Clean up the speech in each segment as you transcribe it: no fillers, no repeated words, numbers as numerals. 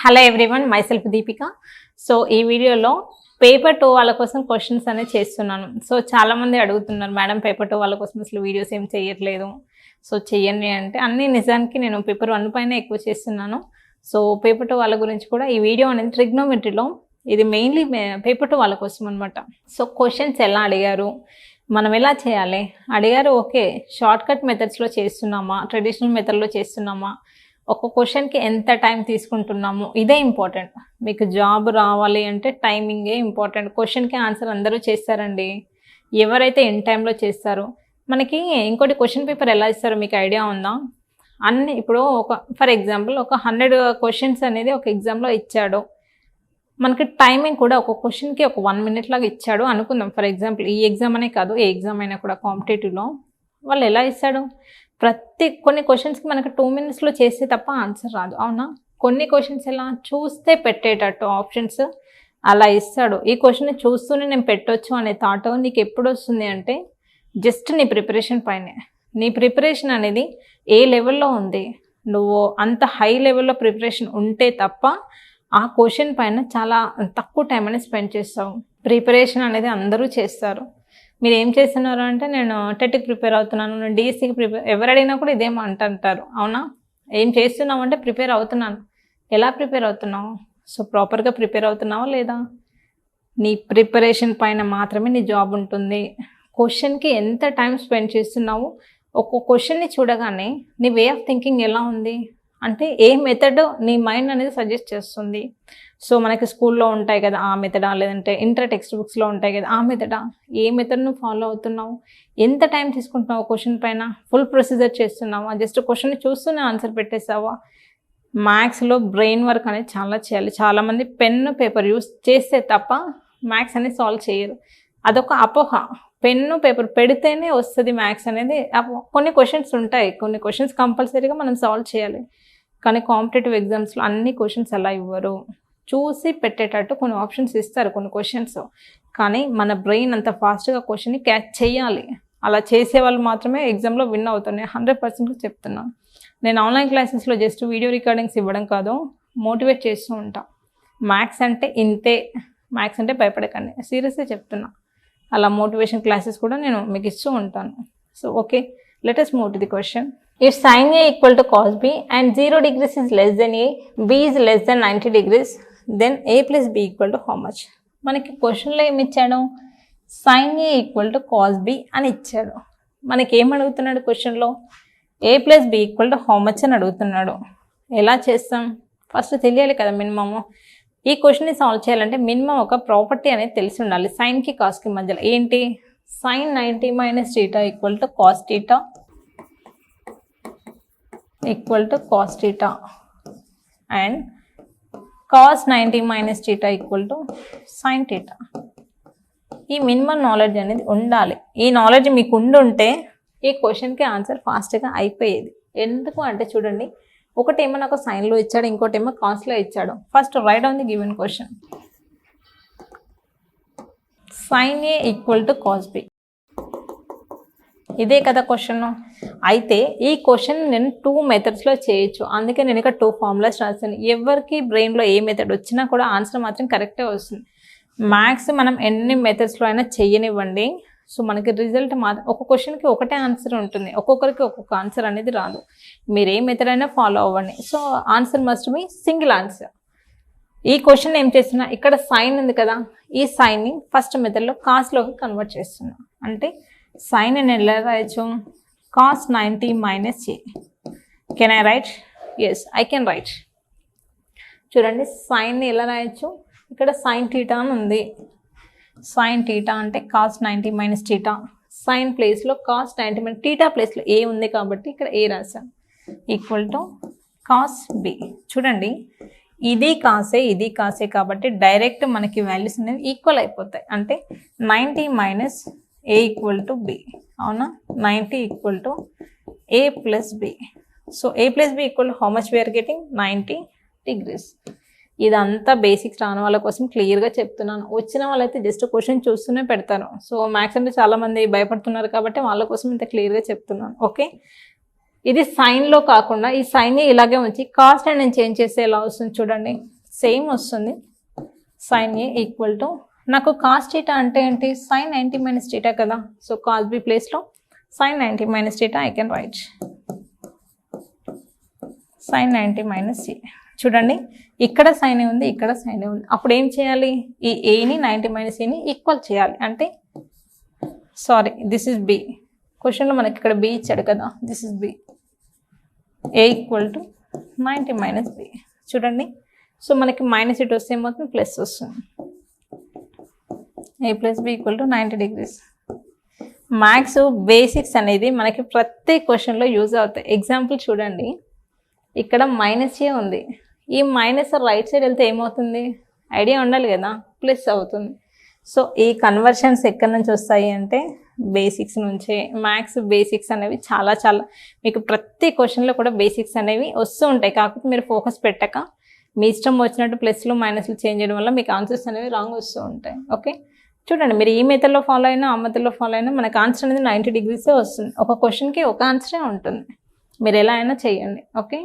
Hello everyone, myself Deepika. So ఈ వీడియోలో paper 2 వాళ్ళ కోసం క్వశ్చన్స్ అనేది చేస్తున్నాను. సో చాలామంది అడుగుతున్నారు, మేడం పేపర్ 2 వాళ్ళ కోసం అసలు వీడియోస్ ఏం చేయట్లేదు, సో చెయ్యండి అంటే. అన్ని నిజానికి నేను పేపర్ 1 పైన ఎక్కువ చేస్తున్నాను. సో పేపర్ 2 వాళ్ళ గురించి కూడా ఈ వీడియో అనేది ట్రిగ్నోమెట్రీలో ఇది మెయిన్లీ పేపర్ 2 వాళ్ళ కోసం అనమాట. సో క్వశ్చన్స్ ఎలా అడిగారు, మనం ఎలా చేయాలి అడిగారు. ఓకే, షార్ట్ కట్ మెథడ్స్లో చేస్తున్నామా, ట్రెడిషనల్ మెథడ్లో చేస్తున్నామా, ఒక క్వశ్చన్కి ఎంత టైం తీసుకుంటున్నాము, ఇదే ఇంపార్టెంట్. మీకు జాబ్ రావాలి అంటే టైమింగే ఇంపార్టెంట్. క్వశ్చన్కి ఆన్సర్ అందరూ చేస్తారండి, ఎవరైతే ఇన్ టైంలో చేస్తారో. మనకి ఇంకోటి క్వశ్చన్ పేపర్ ఎలా ఇస్తారో మీకు ఐడియా ఉందా? ఇప్పుడు ఫర్ ఎగ్జాంపుల్ ఒక 100 క్వశ్చన్స్ అనేది ఒక ఎగ్జామ్లో ఇచ్చాడు. మనకి టైమింగ్ కూడా ఒక క్వశ్చన్కి ఒక 1 minute లాగా ఇచ్చాడు అనుకుందాం. ఫర్ ఎగ్జాంపుల్ ఈ ఎగ్జామ్ అనే కాదు, ఏ ఎగ్జామ్ అయినా కూడా కాంపిటేటివ్లో వాళ్ళు ఎలా ఇస్తాడు, కొన్ని క్వశ్చన్స్కి మనకు 2 minutesలో చేస్తే తప్ప ఆన్సర్ రాదు, అవునా? కొన్ని క్వశ్చన్స్ ఎలా చూస్తే పెట్టేటట్టు ఆప్షన్స్ అలా ఇస్తాడు. ఈ క్వశ్చన్ చూస్తూనే నేను పెట్టొచ్చు అనే థాట్ నీకు ఎప్పుడు వస్తుంది అంటే జస్ట్ నీ ప్రిపరేషన్ పైనే. నీ ప్రిపరేషన్ అనేది ఏ లెవెల్లో ఉంది, నువ్వు అంత హై లెవెల్లో ప్రిపరేషన్ ఉంటే తప్ప ఆ క్వశ్చన్ పైన చాలా తక్కువ టైం అనేది స్పెండ్ చేస్తావు. ప్రిపరేషన్ అనేది అందరూ చేస్తారు. మీరు ఏం చేస్తున్నారు అంటే నేను టెట్కి ప్రిపేర్ అవుతున్నాను, నేను డిఎస్సికి ప్రిపేర్, ఎవరు అడిగినా కూడా ఇదేమో అంటారు, అవునా? ఏం చేస్తున్నావు అంటే ప్రిపేర్ అవుతున్నాను. ఎలా ప్రిపేర్ అవుతున్నావు? సో ప్రాపర్గా ప్రిపేర్ అవుతున్నావా లేదా? నీ ప్రిపరేషన్ పైన మాత్రమే నీ జాబ్ ఉంటుంది. క్వశ్చన్కి ఎంత టైం స్పెండ్ చేస్తున్నావు, ఒక్కో క్వశ్చన్ని చూడగానే నీ వే ఆఫ్ థింకింగ్ ఎలా ఉంది అంటే ఏ మెథడ్ నీ మైండ్ అనేది సజెస్ట్ చేస్తుంది. సో మనకి స్కూల్లో ఉంటాయి కదా ఆ మెథడా, లేదంటే ఇంటర్ టెక్స్ట్ బుక్స్లో ఉంటాయి కదా ఆ మెథడా, ఏ మెథడ్ నువ్వు ఫాలో అవుతున్నావు, ఎంత టైం తీసుకుంటున్నావు క్వశ్చన్ పైన, ఫుల్ ప్రొసీజర్ చేస్తున్నావా, జస్ట్ క్వశ్చన్ని చూస్తూనే ఆన్సర్ పెట్టేసావా? మ్యాథ్స్లో బ్రెయిన్ వర్క్ అనేది చాలా చేయాలి. చాలామంది పెన్ను పేపర్ యూస్ చేస్తే తప్ప మ్యాథ్స్ అనేది సాల్వ్ చేయరు. అదొక అపోహ. పెన్ను పేపర్ పెడితేనే వస్తుంది మ్యాథ్స్ అనేది. కొన్ని క్వశ్చన్స్ ఉంటాయి, కొన్ని క్వశ్చన్స్ కంపల్సరీగా మనం సాల్వ్ చేయాలి. కానీ కాంపిటేటివ్ ఎగ్జామ్స్లో అన్ని క్వశ్చన్స్ అలా ఇవ్వరు. చూసి పెట్టేటట్టు కొన్ని ఆప్షన్స్ ఇస్తారు కొన్ని క్వశ్చన్స్, కానీ మన బ్రెయిన్ అంత ఫాస్ట్గా క్వశ్చన్ని క్యాచ్ చేయాలి. అలా చేసే వాళ్ళు మాత్రమే ఎగ్జామ్లో విన్ అవుతున్నాయి. 100% చెప్తున్నాను. నేను ఆన్లైన్ క్లాసెస్లో జస్ట్ వీడియో రికార్డింగ్స్ ఇవ్వడం కాదు, మోటివేట్ చేస్తూ ఉంటా. మ్యాథ్స్ అంటే ఇంతే, మ్యాథ్స్ అంటే భయపడకండి, సీరియస్గా చెప్తున్నా. అలా మోటివేషన్ క్లాసెస్ కూడా నేను మీకు ఇస్తూ ఉంటాను. So okay, let us move to the question. If sin A equal to cos B and 0 degrees is less than A, B is less than 90 degrees, then A plus B equal to how much? మనకి క్వశ్చన్లో ఏమి ఇచ్చాడు, sin A equal to cos B అని ఇచ్చాడు. మనకి ఏం అడుగుతున్నాడు క్వశ్చన్లో, A plus B equal to how much అని అడుగుతున్నాడు. ఎలా చేస్తాం? ఫస్ట్ తెలియాలి కదా మినిమము. ఈ క్వశ్చన్ని సాల్వ్ చేయాలంటే మినిమం ఒక ప్రాపర్టీ అనేది తెలిసి ఉండాలి. సైన్కి కాస్కి మధ్యలో ఏంటి, sin 90 minus theta equal to cos theta equal to cos theta and cos 90 minus theta equal to sin theta. ఈ మినిమం నాలెడ్జ్ అనేది ఉండాలి. ఈ నాలెడ్జ్ మీకు ఉండుంటే ఈ క్వశ్చన్కి ఆన్సర్ ఫాస్ట్గా అయిపోయేది. ఎందుకు అంటే చూడండి, ఒకటేమో నాకు సైన్లో ఇచ్చాడు, ఇంకోటేమో కాస్ట్లో ఇచ్చాడు. First right on the given question. sin A equal to cos B, ఇదే కదా క్వశ్చన్. అయితే ఈ క్వశ్చన్ నేను 2 మెథడ్స్లో చేయొచ్చు, అందుకే నేను ఇక్కడ 2 ఫార్ములాస్ రాశాను. ఎవరికి బ్రెయిన్లో ఏ మెథడ్ వచ్చినా కూడా ఆన్సర్ మాత్రం కరెక్టే వస్తుంది. మ్యాథ్స్ మనం ఎన్ని మెథడ్స్లో అయినా చేయనివ్వండి, సో మనకి రిజల్ట్ మాత్రం ఒక క్వశ్చన్కి ఒకటే ఆన్సర్ ఉంటుంది, ఒక్కొక్కరికి ఒక్కొక్క ఆన్సర్ అనేది రాదు. మీరు ఏ మెథడ్ అయినా ఫాలో అవ్వండి, so answer must be single answer. ఈ క్వశ్చన్ ఏం చేస్తున్నా, ఇక్కడ సైన్ ఉంది కదా, ఈ సైన్ని ఫస్ట్ మెథడ్లో కాస్లోకి కన్వర్ట్ చేస్తున్నా. అంటే సైన్ నేను ఎలా రాయొచ్చు, cos 90 minus A. Can I write? Yes, I can write. చూడండి సైన్ని ఎలా రాయొచ్చు, ఇక్కడ సైన్ థీటా అని ఉంది. సైన్ థీటా అంటే cos 90 minus theta. సైన్ ప్లేస్లో cos 90 minus theta ప్లేస్లో ఏ ఉంది కాబట్టి ఇక్కడ ఏ రాశాను, ఈక్వల్ టు cos B. చూడండి ఇది కాసే ఇది కాసే కాబట్టి డైరెక్ట్ మనకి వాల్యూస్ అనేవి ఈక్వల్ అయిపోతాయి. అంటే 90 minus A equal to B, అవునా? 90 equal to A plus B. So A plus B equal to how much we are getting? 90 degrees. ఇదంతా బేసిక్స్ రాని వాళ్ళ కోసం క్లియర్గా చెప్తున్నాను. వచ్చిన వాళ్ళైతే జస్ట్ క్వశ్చన్ చూస్తూనే పెడతారు. సో మ్యాథ్స్ అంటే చాలామంది భయపడుతున్నారు కాబట్టి వాళ్ళ కోసం ఇంత క్లియర్గా చెప్తున్నాను. ఓకే, ఇది సైన్లో కాకుండా ఈ సైన్ని ఇలాగే ఉంచి కాస్ట్ నేను చేంజ్ చేస్తే ఎలా వస్తుంది చూడండి. సేమ్ వస్తుంది. sin A ఈక్వల్ టు నాకు cos θ అంటే ఏంటి sin 90 మైనస్ θ కదా. సో cos B ప్లేస్లో sin 90 minus θ I can write sin 90 minus C. చూడండి ఇక్కడ సైన్ ఉంది, ఇక్కడ సైన్ ఉంది. అప్పుడు ఏం చేయాలి, ఈ ఏని 90 మైనస్ ఏని ఈక్వల్ చేయాలి. అంటే సారీ దిస్ ఇస్ బి. క్వశ్చన్లో మనకి ఇక్కడ బి ఇచ్చాడు కదా, this is B. A equal to 90 minus B. చూడండి సో మనకి మైనస్ ఇటు వస్తే ఏమవుతుంది, ప్లస్ వస్తుంది. A plus B equal to 90 degrees. Maths basics అనేది మనకి ప్రతి క్వశ్చన్లో యూజ్ అవుతాయి. ఎగ్జాంపుల్ చూడండి, ఇక్కడ మైనస్ ఏ ఉంది, ఈ మైనస్ రైట్ సైడ్ వెళ్తే ఏమవుతుంది, ఐడియా ఉండాలి కదా, ప్లస్ అవుతుంది. సో ఈ కన్వర్షన్స్ ఎక్కడి నుంచి వస్తాయి అంటే బేసిక్స్ నుంచే. మ్యాథ్స్ బేసిక్స్ అనేవి చాలా చాలా మీకు ప్రతి క్వశ్చన్లో కూడా బేసిక్స్ అనేవి వస్తూ ఉంటాయి. కాకపోతే మీరు ఫోకస్ పెట్టక మీ ఇష్టం వచ్చినట్టు ప్లస్లు మైనస్లు చేంజ్ చేయడం వల్ల మీకు ఆన్సర్స్ అనేవి రాంగ్ వస్తూ ఉంటాయి. ఓకే చూడండి, మీరు ఈ మెథడ్లో ఫాలో అయినా ఆ మెథడ్లో ఫాలో అయినా మనకు ఆన్సర్ అనేది 90 డిగ్రీసే వస్తుంది. ఒక క్వశ్చన్కి ఒక ఆన్సరే ఉంటుంది, మీరు ఎలా అయినా చేయండి. ఓకే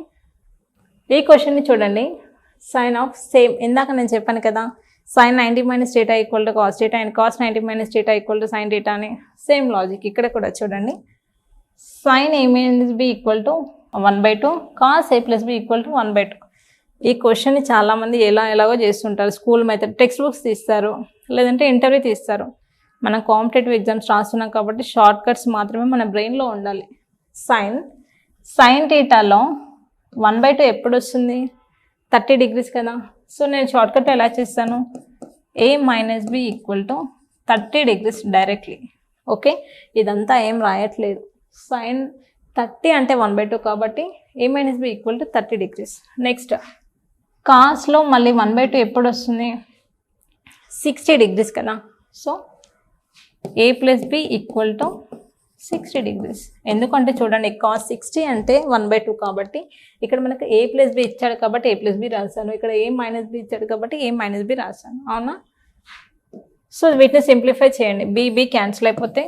ఈ క్వశ్చన్ని చూడండి, సైన్ ఆఫ్ సేమ్ ఇందాక నేను చెప్పాను కదా, sin 90 minus θ equal to cos θ and cos 90 minus θ equal to sin θ అని సేమ్ లాజిక్ ఇక్కడ కూడా చూడండి. sin A minus B equal to 1/2 cos A plus B equal to 1/2. ఈ క్వశ్చన్ని చాలామంది ఎలాగో చేస్తుంటారు. స్కూల్ మెథడ్ టెక్స్ట్ బుక్స్ తీస్తారు, లేదంటే ఇంటర్వ్యూ తీస్తారు. మనం కాంపిటేటివ్ ఎగ్జామ్స్ రాస్తున్నాం కాబట్టి షార్ట్ కట్స్ మాత్రమే మన బ్రెయిన్లో ఉండాలి. sin θలో 1/2 ఎప్పుడు వస్తుంది, 30 డిగ్రీస్ కదా. సో నేను షార్ట్కట్ ఎలా చేస్తాను, A minus B equal to 30 degrees directly. Okay ఇదంతా ఏం రాయట్లేదు. sin 30 అంటే 1/2 కాబట్టి A minus B equal to 30 degrees. Next కాస్లో మళ్ళీ 1/2 ఎప్పుడు వస్తుంది, 60 డిగ్రీస్ కదా. So A plus B equal to 60 degrees. ఎందుకంటే చూడండి cos 60 అంటే 1/2 కాబట్టి ఇక్కడ మనకు A ప్లస్ B ఇచ్చాడు కాబట్టి A ప్లస్ B రాశాను, ఇక్కడ A మైనస్ B ఇచ్చాడు కాబట్టి A మైనస్ B రాశాను, అవునా. సో వీటిని సింప్లిఫై చేయండి, B క్యాన్సిల్ అయిపోతే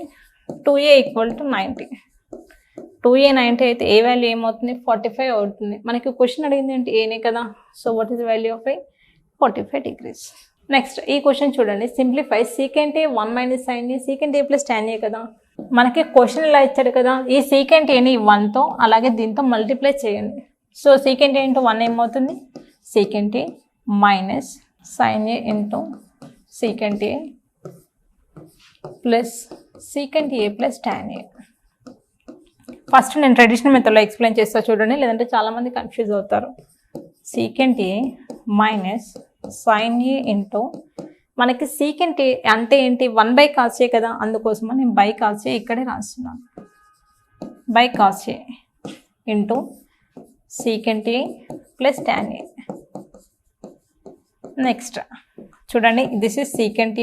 2A ఈక్వల్ టు 90. 2A 90 అయితే ఏ వాల్యూ ఏమవుతుంది, 45 అవుతుంది. మనకి క్వశ్చన్ అడిగింది ఏంటి, ఏనే కదా. So what is the value of A, 45 degrees. Next ఈ క్వశ్చన్ చూడండి, simplify secant A 1 minus sin A secant A plus tan A కదా. మనకి క్వశ్చన్ ఇలా ఇచ్చాడు కదా, ఈ సీకెంట్ ఏని 1తో అలాగే దీంతో మల్టిప్లై చేయండి. సో సీకెంట్ ఏ ఇంటూ 1 ఏమవుతుంది, secant A minus sin A into secant A plus secant A plus tan A. First నేను ట్రెడిషనల్ మెథడ్లో ఎక్స్ప్లెయిన్ చేస్తా చూడండి, లేదంటే చాలామంది కన్ఫ్యూజ్ అవుతారు. Secant A minus sin A into మనకి సీకెంట్ ఏ అంటే ఏంటి, 1/cos A కదా, అందుకోసం నేను బై cos A ఇక్కడే రాస్తున్నాను. By cos A into secant A plus tan A. Next చూడండి, this is secant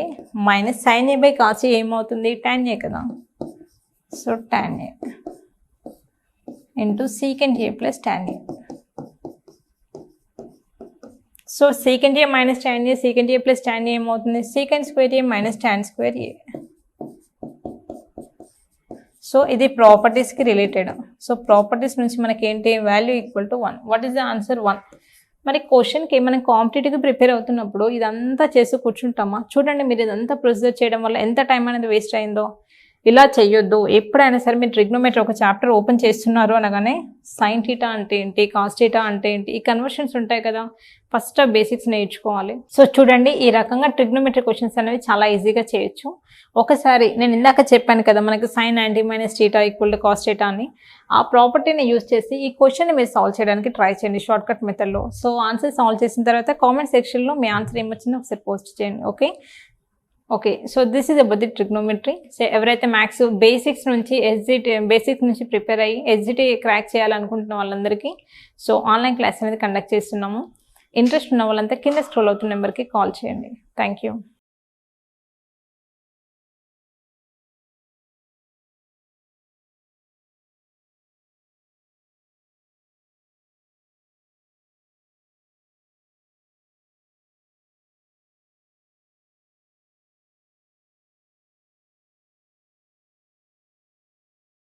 A minus sin A by cos A ఏమవుతుంది, tan A కదా. So tan A into secant A plus tan A. So secant A minus tan A secant A plus tan A ఏమవుతుంది, secant square A minus tan square A. So ఇది ప్రాపర్టీస్కి related. So properties నుంచి మనకి ఏంటి, value equal to 1. What is the answer, 1. మరి క్వశ్చన్కి మనం కాంపిటేటివ్గా prepare అవుతున్నప్పుడు ఇదంతా చేసి కూర్చుంటామా. చూడండి మీరు ఇదంతా ప్రొసీజర్ చేయడం వల్ల ఎంత టైం అనేది వేస్ట్ అయిందో. ఇలా చెయ్యొద్దు. ఎప్పుడైనా సరే మీరు ట్రిగ్నోమెట్రీ ఒక చాప్టర్ ఓపెన్ చేస్తున్నారు అనగానే sin θ అంటే ఏంటి, cos θ అంటే ఏంటి, ఈ కన్వర్షన్స్ ఉంటాయి కదా, ఫస్ట్ బేసిక్స్ నేర్చుకోవాలి. సో చూడండి ఈ రకంగా ట్రిగ్నోమెట్రీ క్వశ్చన్స్ అనేవి చాలా ఈజీగా చేయొచ్చు. ఒకసారి నేను ఇందాక చెప్పాను కదా మనకి sin 90 minus θ equal to cos θ అని, ఆ ప్రాపర్టీని యూజ్ చేసి ఈ క్వశ్చన్ని మీరు సాల్వ్ చేయడానికి ట్రై చేయండి షార్ట్కట్ మెథడ్లో. సో ఆన్సర్ సాల్వ్ చేసిన తర్వాత కామెంట్ సెక్షన్లో మీ ఆన్సర్ ఏమొచ్చిందో ఒకసారి పోస్ట్ చేయండి. Okay so this is about the trigonometry. So ఎవరైతే మ్యాథ్స్ బేసిక్స్ నుంచి బేసిక్స్ నుంచి ప్రిపేర్ అయ్యి ఎస్జిటి క్రాక్ చేయాలనుకుంటున్న వాళ్ళందరికీ సో ఆన్లైన్ క్లాస్ అనేది కండక్ట్ చేస్తున్నాము. ఇంట్రెస్ట్ ఉన్న వాళ్ళంతా కింద స్క్రోల్ అవుతున్న నెంబర్కి కాల్ చేయండి. Thank you.